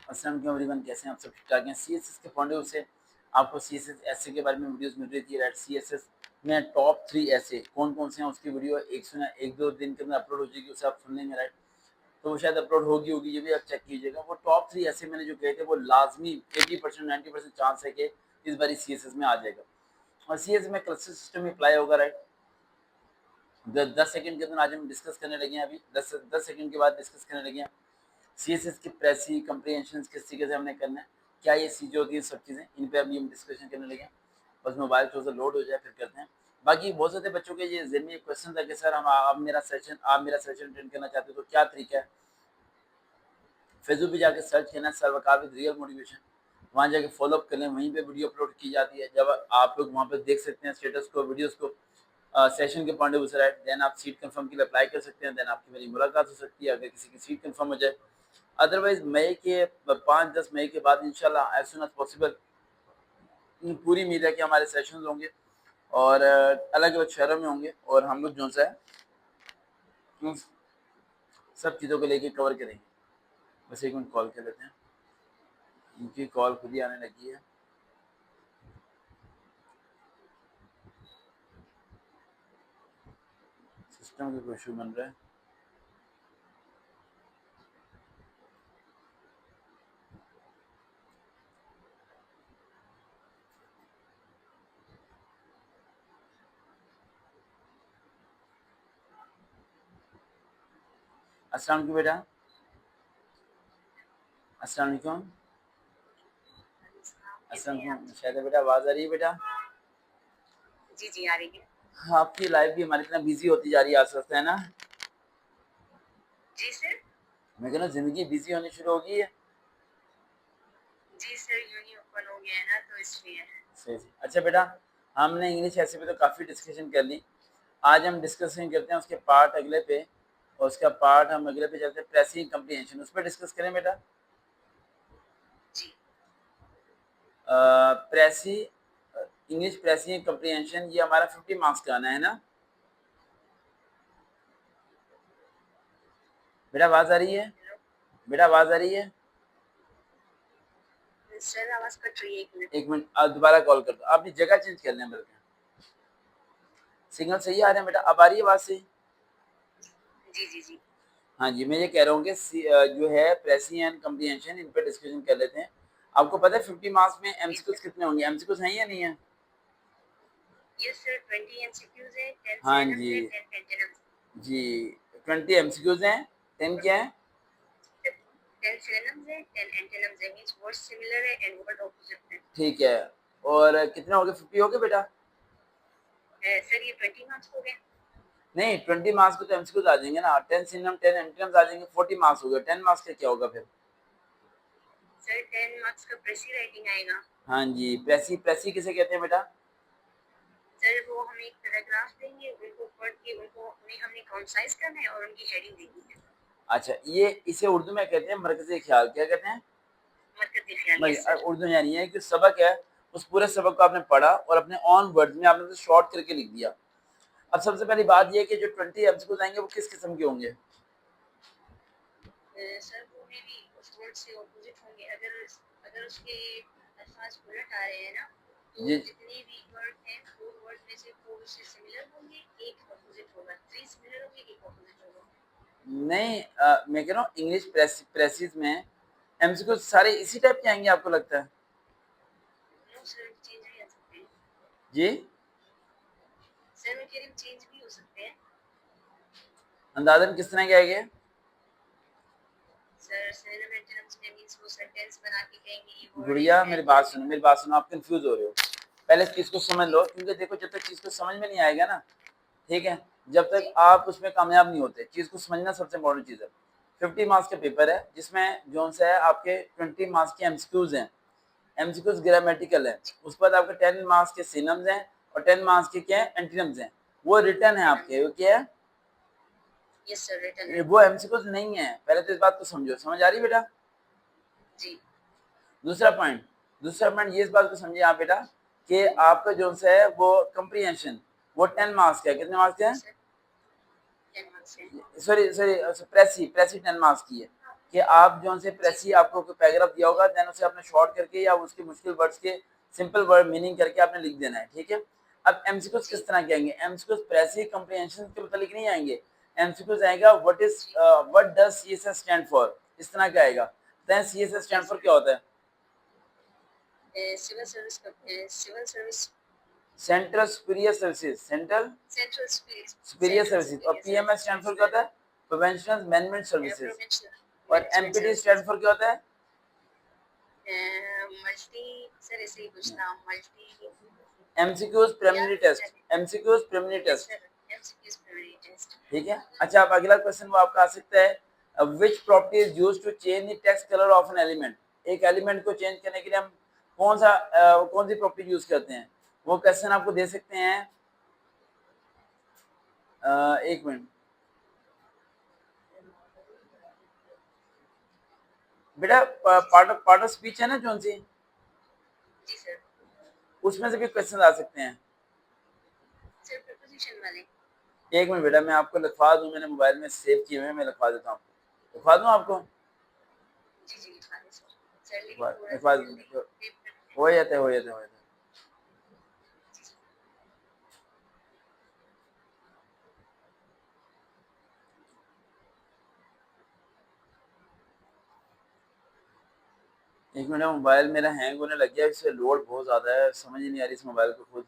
अस्सलाम वालेकुम एवरीवन, कैसे हैं आप सब? ठीक-ठाक हैं। सीएसएस के पॉइंट ऑफ व्यू से आपको सीएसएस एसे के बारे में वीडियोस मिल रही थी। राइट, सीएसएस में टॉप 3 एसे कौन-कौन से हैं उसकी वीडियो एक सुना 1-2 दिन के अंदर अपलोड हो जाएगी, उसे आप सुन लेंगे। राइट, तो वो शायद अपलोड होगी, ये भी आप चेक कीजिएगा। वो टॉप 3 ऐसे मैंने जो कहे थे वो लाज़मी 80% 90% चांस है कि इस बारी सीएसएस में आ जाएगा। और सीएसएस में क्लस्टर सिस्टम अप्लाई होगा। राइट, 10 सेकंड के अंदर आज हम डिस्कस करने लगे हैं। अभी 10 सेकंड के बाद डिस्कस करने लगे हैं सीएसएस की प्रेसी कंप्रीहेंशन किस तरीके से हमने करना है, क्या ये चीज़ें होती हैं, सब चीज़ें इन पे अभी हम डिस्कशन करने लगे हैं। बस मोबाइल थोड़ा सा लोड हो जाए फिर करते हैं। बाकी बहुत सारे बच्चों के ये ज़हन में एक क्वेश्चन था कि सर हम आप मेरा सेशन अटेंड करना चाहते हो तो क्या तरीका है? फेसबुक पे जाके सर्च करना है sir Waqar with real motivation, वहाँ जाके फॉलो अप कर लें, वहीं पे वीडियो अपलोड की जाती है। जब आप लोग वहाँ पे देख सकते हैं स्टेटस को, वीडियोज़ को, सेशन के पॉइंट ऑफ व्यू से। राइट, देन आप सीट कंफर्म के लिए अप्लाई कर सकते हैं। देन आपकी मेरी मुलाकात हो सकती है अगर किसी की सीट कंफर्म हो जाए। अदरवाइज मई के 5-10 मई के बाद इंशाल्लाह एज सून एज पॉसिबल पूरी उम्मीद है कि हमारे सेशंस होंगे और अलग अलग शहरों में होंगे और हम लोग जो सा है उन सब चीज़ों को लेके कवर करेंगे। बस एक मिनट कॉल कर लेते हैं, उनकी कॉल खुद ही आने लगी है। सिस्टम का कोई इशू बन रहा है। अस्सलाम वालेकुम बेटा, अस्सलाम वालेकुम। अस्सलाम वालेकुम शायद बेटा, आवाज़ आ रही है बेटा? जी, जी, आ रही है। हाँ, आपकी लाइफ भी हमारी तरह बिजी होती जा रही है आस्ते-आस्ते, है ना? जी सर। मैं कह रहा हूँ ज़िंदगी बिजी होनी शुरू हो गई है। जी सर, यूनी ओपन हो गया है ना तो इसलिए। सही, सही। अच्छा बेटा, हमने इंग्लिश ऐसे पे तो काफ़ी डिस्कशन कर ली। आज हम डिस्कशन करते हैं उसके पार्ट अगले पे, और उसका पार्ट हम अगले पे चलते हैं प्रेसिंग कम्प्रीहेंशन, उस पर डिस्कस करें बेटा। जी। प्रेसी इंग्लिश प्रेसिंग कम्प्रीहेंशन ये हमारा 50 मार्क्स का आना है ना बेटा? आवाज़ आ रही है हेलो। बेटा? आवाज़ आ रही है? सर आवाज़ कट रही है, 1 मिनट। 1 मिनट, दोबारा कॉल कर दो। आप जगह चेंज कर लें बल्कि। सिग्नल सही आ रहे हैं बेटा? अब आ रही है आवाज़ सही? जी, जी, जी। हाँ जी, मैं ये कह रहा हूँ कि जो है प्रेसिंग एंड कम्प्रीहेंशन इन पे डिस्कशन कर लेते हैं। आपको पता है 50 मार्क्स में जी एमसीक्यूज सर। कितने होंगे? एमसीक्यूज हैं या नहीं है? यस सर, 20 एमसीक्यूज़ है, 10 हाँ सिनोनिम्स जी, है, 10 एंटोनिम्स। जी। 20 एमसीक्यूज हैं, 10 क्या है? 10 सिनोनिम्स है, 10 एंटोनिम्स है, मींस वर्ड सिमिलर है एंड वर्ड ऑपोजिट है। ठीक है। और कितने हो गए? 50 हो गए बेटा? सर ये 20 मार्क्स हो गए। नहीं, 20 मार्क्स के तो एमसीक्यूज आ जाएंगे ना। 10 सिनोनिम 10 एंटोनिम्स आ जाएंगे, 40 मार्क्स हो गए। 10 मार्क्स का क्या होगा फिर? सर 10 मार्क्स का प्रेसी राइटिंग आएगा। हाँ जी, प्रेसी प्रेसी किसे कहते हैं बेटा? सर वो हमें एक पैराग्राफ देंगे, उनको पढ़ के उनको हमने कंसाइज करना है और उनकी हेडिंग देनी है। अच्छा, ये इसे उर्दू में कहते हैं मरकज़ी ख्याल। क्या कहते हैं? मरकज़ी ख्याल, भाई यस सर। उर्दू यानी है कि सबक है, उस पूरे सबक को आपने पढ़ा और अपने ऑन वर्ड्स में आपने उसे शॉर्ट करके लिख दिया। अब सबसे पहली बात ये है कि जो 20 एमसीक्यूज आएंगे वो किस किस्म के होंगे? सर वो में भी उस वर्ड से ऑपोजिट होंगे। अगर अगर उसके अल्फाज उलट आ रहे हैं ना, तो जी जितने भी वर्ड हैं 4 वर्ड में से 4 उससे सिमिलर होंगे, एक ऑपोजिट होगा। 3 सिमिलर होंगे, एक ऑपोजिट होगा। नहीं, मैं कह रहा हूँ इंग्लिश प्रेसिस में एमसीक्यूज सारे इसी टाइप के आएंगे आपको लगता है? नो सर, चेंज भी आ सकते हैं। जी, सर मैं कह रही हूँ चेंज भी हो सकते हैं। अंदाजन किस तरह के आएंगे? सर सिनोनिम एंटोनिम्स में मींस वो सेंटेंस बना के कहेंगे ये वर्ड इज गुड़िया मेरी एट बात दिस सुनो, थिंग। मेरी बात सुनो, आप कंफ्यूज हो रहे हो। पहले इस चीज को समझ जी लो, क्योंकि देखो जब तक चीज को समझ में नहीं आएगा ना, ठीक है, जब तक जी आप उसमें कामयाब नहीं होते। चीज को समझना सबसे इम्पोर्टेंट चीज है। 50 मार्क्स का पेपर है जिसमें जो सा है आपके 20 मार्क्स के एमसीक्यूज हैं। एमसीक्यूज ग्रामेटिकल है, जी। उस पर आपके 10 मार्क्स के सिनम्स हैं और 10 मार्क्स के क्या है एंटीनम्स हैं। वो रिटर्न है एंटोनिम्स आपके, है। वो क्या है? यस सर, रिटन है। वो एमसीक्यूज नहीं है। पहले तो इस बात को समझो, समझ आ रही है बेटा? जी दूसरा पॉइंट ये इस बात को समझिए आप बेटा कि आपका जो सा है वो कंप्रीहेंशन वो 10 मार्क्स का है। कितने मार्क्स का जी है? सर, 10 मार्क्स है। सॉरी सॉरी, प्रेसी प्रेसी 10 मार्क्स की है। कि आप जो से प्रेसी आपको कोई पैराग्राफ दिया होगा, देन उसे आपने शॉर्ट करके या उसके मुश्किल वर्ड्स के सिंपल वर्ड मीनिंग करके आपने लिख देना है, ठीक है। अब एमसीक्यूज किस तरह के आएंगे, एमसीक्यूज प्रेसी कंप्रीहेंशन के मतलब नहीं आएंगे, एमसीक्यूज आएगा what does CSS stand for, इस तरह का आएगा। देन सीएसएस स्टैंड फॉर क्या होता है, civil service central superior services, central central superior services. और पीएमएस स्टैंड फॉर क्या होता है, प्रोवेंशनल मैनेजमेंट सर्विसेज। और एमपीटी स्टैंड फॉर क्या होता है, मल्टी सर ऐसे ही पूछना multi MCQs preliminary test, MCQs preliminary test, MCQs preliminary test. ठीक है। अच्छा, अब अगला क्वेश्चन वो आपका आ सकता है, which property is used to change the text colour of an element, एक एलिमेंट को चेंज करने के लिए हम कौन सी प्रॉपर्टी यूज करते हैं, वो क्वेश्चन आपको दे सकते हैं। एक मिनट बेटा, पार्ट ऑफ स्पीच है ना जो सी, जी सर। उसमें से भी क्वेश्चन आ सकते हैं। सर प्रीपोजिशन वाले। एक मिनट बेटा, मैं आपको लिखवा दूं, मैंने मोबाइल में सेव किए हुए हैं, मैं लिखवा देता हूँ, लिखवा दूं आपको। जी जी लिखवा दें सर। सर लेकिन लिखवा थोड़ा लिखवा सा दूं, जल्दी हो जाता है, हो जाता है, हो जाता है। एक मिनट, मोबाइल मेरा हैंग होने लग गया, इससे लोड बहुत ज्यादा है, समझ ही नहीं आ रही इस मोबाइल को खुद,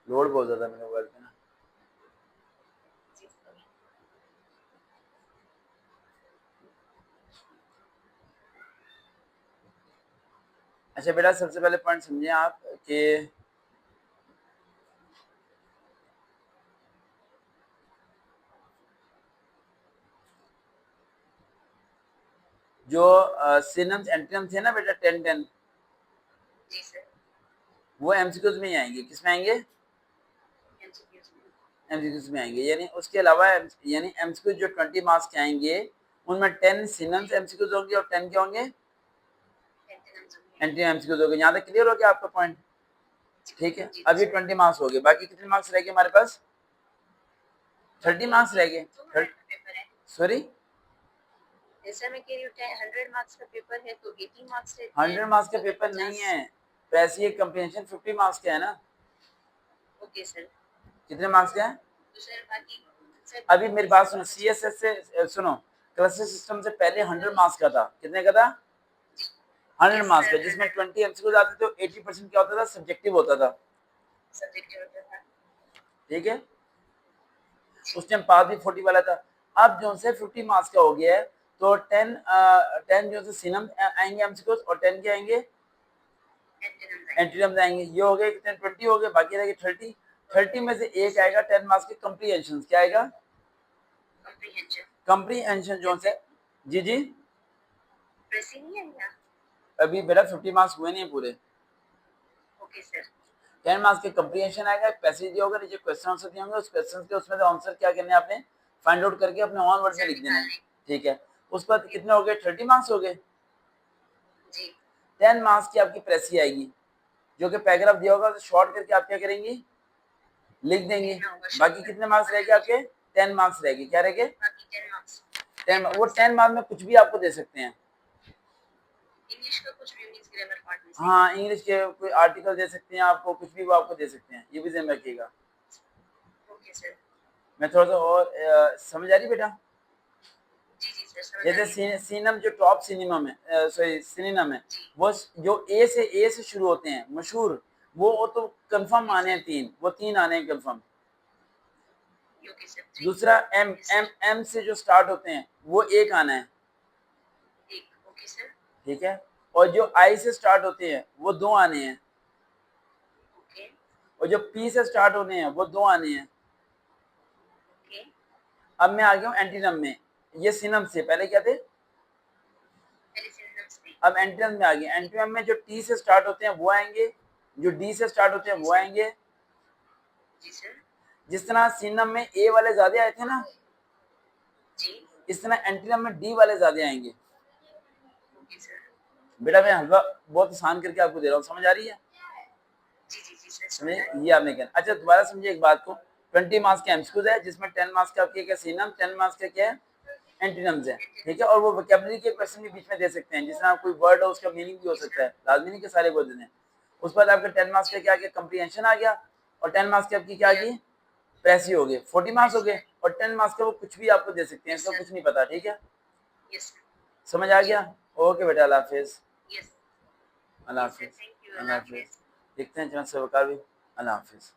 लोड बहुत ज्यादा है मेरे मोबाइल पे ना। अच्छा बेटा, सबसे पहले पॉइंट समझे आप कि जो सिनम्स एंटोनिम्स है ना बेटा, 10 10, जी सर। वो एमसीक्यूज में ही आएंगे, किसमें आएंगे, एमसीक्यूज में। एमसीक्यूज में आएंगे। यानी उसके अलावा यानी एमसीक्यूज जो 20 मार्क्स के आएंगे, उनमें 10 सिनम्स एमसीक्यूज होंगे और 10 क्या होंगे, एंटोनिम्स होंगे। एंटोनिम एमसीक्यूज होंगे। यहाँ तक क्लियर हो गया आपका पॉइंट, ठीक है। अब ये 20 मार्क्स हो गए, बाकी कितने मार्क्स रह गए हमारे पास, 30 मार्क्स रह गए। पेपर है सॉरी, जैसा मैं कह रही हूँ 100 मार्क्स का पेपर है तो 80 मार्क्स रहते हैं। 100 मार्क्स का पेपर नहीं है, पैसे कंप्रीहेंशन 50 मार्क्स का है ना। Okay sir. कितने मार्क्स का है, तो सर बाकी अभी मेरी बात सुनो, सीएसएस से सुनो, क्लस्टर सिस्टम से पहले 100 मार्क्स का था, कितने का था, 100 मार्क्स का, जिसमें 20 एमसीक्यूज आते थे, तो 80% क्या होता था, सब्जेक्टिव होता था, सब्जेक्टिव होता था। ठीक है। उस टाइम पास भी 40 वाला था। अब जो से 50 मार्क्स का हो गया है, तो 10 जो से सिनम आएंगे एमसीक्यूज, और 10 के आएंगे एंटोनिम्स आएंगे। ये हो गए कितने, 20 हो गए, बाकी रहेंगे 30। 30 में से एक आएगा 10 मार्क्स के कंप्रीहेंशन, क्या आएगा, कंप्रीहेंशन जो से, जी जी, प्रेसी नहीं आएगा। अभी बेटा 50 मार्क्स हुए नहीं पूरे, ओके सर। 10 मार्क्स के कंप्रीहेंशन आएगा, पैसेज दिया होगा, नीचे क्वेश्चन आंसर दिए होंगे, उस क्वेश्चन के उसमें से आंसर क्या करने हैं आपने, फाइंड आउट करके अपने ऑन वर्ड में लिख देना है, ठीक है। उस पर कितने हो गए, 30 मार्क्स हो गए। जी। 10 मार्क्स की आपकी प्रेसी आएगी, जो कि पैराग्राफ दिया होगा, तो शॉर्ट करके आप क्या करेंगे, लिख देंगे। बाकी कितने मार्क्स रहेंगे आपके, 10 मार्क्स रहेंगे, क्या रहेंगे, बाकी 10 मार्क्स। 10। वो 10 मार्क्स में कुछ भी आपको दे सकते हैं, इंग्लिश का कुछ भी, इंग्लिश ग्रामर पार्ट में से। हाँ, इंग्लिश के कोई आर्टिकल दे सकते हैं आपको, कुछ भी वो आपको दे सकते हैं, ये भी ध्यान रखिएगा। Okay sir. मैं थोड़ा सा और समझ आ रही बेटा, जी जी सर समझ आ रही है। जैसे सिनम जो टॉप सिनेमम है, सॉरी सिनोनिम है, वो जो ए से शुरू होते हैं, मशहूर, वो तो कंफर्म आने हैं 3, वो 3 आने हैं कंफर्म। Okay sir. दूसरा एम से जो स्टार्ट होते हैं, वो एक आना है, एक। Okay sir. ठीक है। और जो आई से स्टार्ट होते हैं, वो 2 आने हैं, ओके और जो पी से स्टार्ट होने हैं, वो 2 आने हैं। ओके। अब मैं आ गया हूँ एंटीनम में, ये सिनम से पहले क्या थे, पहले सिनोनिम्स थे। अब एंटीनम में आ गए। एंटीनम में जो टी से स्टार्ट होते हैं वो आएंगे, जो डी से स्टार्ट होते हैं वो आएंगे। जी सर। जिस तरह सिनम में ए वाले ज्यादा आए थे ना, जी। इस तरह एंटीनम में डी वाले ज्यादा आएंगे। Okay sir. बेटा मैं हलवा बहुत आसान करके आपको दे रहा हूँ, समझ आ रही है, जी जी जी सर समझ आ रही है। ये आपने क्या, अच्छा दोबारा समझिए एक बात को, 20 मार्क्स के एमसीक्यूज है जिसमें 10 मार्क्स के आपके क्या सिनोनिम, 10 मार्क्स के क्या है एंटोनिम्स है, ठीक है। और वो वोकैबुलरी के क्वेश्चन भी बीच में दे सकते हैं, जिसमें कोई वर्ड हो उसका मीनिंग भी हो सकता है, लाजमी नहीं कि सारे वर्ड देने। उस पर आपके 10 मार्क्स के क्या आ गया, कंप्रीहेंशन आ गया, और 10 मार्क्स के आपकी क्या आ गई, पैसे हो गए, 40 मार्क्स हो गए। और 10 मार्क्स का वो कुछ भी आपको दे सकते हैं, इसका कुछ नहीं पता, ठीक है। यस समझ आ गया? ओके बेटा, अल्लाह हाफिज। यस अल्लाह यस सर, हाफिज। थैंक यू, अल्लाह अल्लाह हाफिज। हाफिज। देखते हैं जनाब से, अल्लाह हाफिज।